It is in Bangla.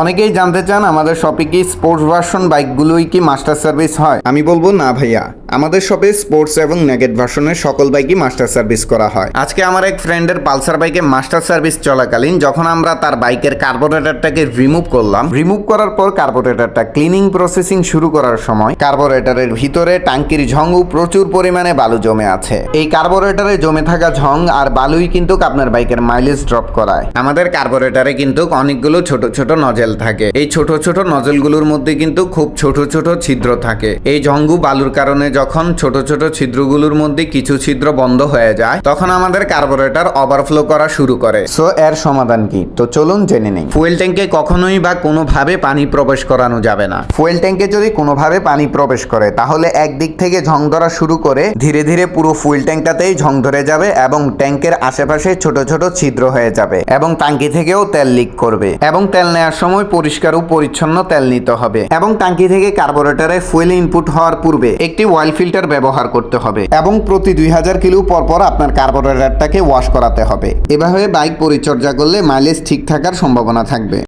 অনেকেই জানতে চান আমাদের শপে কি স্পোর্টস ভার্সন বাইকগুলোই কি মাস্টার সার্ভিস হয়। আমি বলবো না ভাইয়া, আমাদের শপে স্পোর্টস এবং নেগেট ভার্সনের সকল বাইকই মাস্টার সার্ভিস করা হয়। আজকে আমার এক ফ্রেন্ডের পালসার বাইকে মাস্টার সার্ভিস চলাকালীন যখন আমরা তার বাইকের কার্বোরেটরটাকে রিমুভ করার পর কার্বোরেটরটা ক্লিনিং প্রসেসিং শুরু করার সময় কার্বোরেটরের ভিতরে টাঙ্কির ঝংও প্রচুর পরিমাণে বালু জমে আছে। এই কার্বোরেটরে জমে থাকা ঝং আর বালুই কিন্তু আপনার বাইকের মাইলেজ ড্রপ করায়। আমাদের কার্বোরেটরে কিন্তু অনেকগুলো ছোট ছোট নজেল থাকে। এই ছোট ছোট নজেলগুলোর মধ্যে কিন্তু খুব ছোট ছোট ছিদ্র থাকে। এই ঝঙ্গু বালুর কারণে যখন ছোট ছোট ছিদ্রগুলোর মধ্যে কিছু ছিদ্র বন্ধ হয়ে যায় তখন আমাদের কার্বোরেটর ওভারফ্লো করা শুরু করে। সো এর সমাধান কি, তো চলুন জেনে নেই। ফুয়েল ট্যাঙ্কে কখনোই বা কোনোভাবে পানি প্রবেশ করানো যাবে না। ফুয়েল ট্যাঙ্কে যদি কোনোভাবে পানি প্রবেশ করে তাহলে একদিক থেকে ঝং ধরা শুরু করে ধীরে ধীরে পুরো ফুয়েল ট্যাঙ্কটাতেই ঝং ধরে যাবে এবং ট্যাঙ্কের আশেপাশে ছোট ছোট ছিদ্র হয়ে যাবে এবং টাঙ্কি থেকেও তেল লিক করবে। এবং তেল নেওয়ার সময় পরিষ্কার ও পরিচ্ছন্ন তেল নিতে হবে এবং টাঙ্কি থেকে কার্বোরেটরে ফুয়েল ইনপুট হওয়ার পূর্বে একটি অয়েল ফিল্টার ব্যবহার করতে হবে এবং প্রতি 2000 কিলো পর পর আপনার কার্বোরেটরটাকে ওয়াশ করাতে হবে। এভাবে বাইক পরিচর্যা করলে মাইলেজ ঠিক থাকার সম্ভাবনা থাকবে।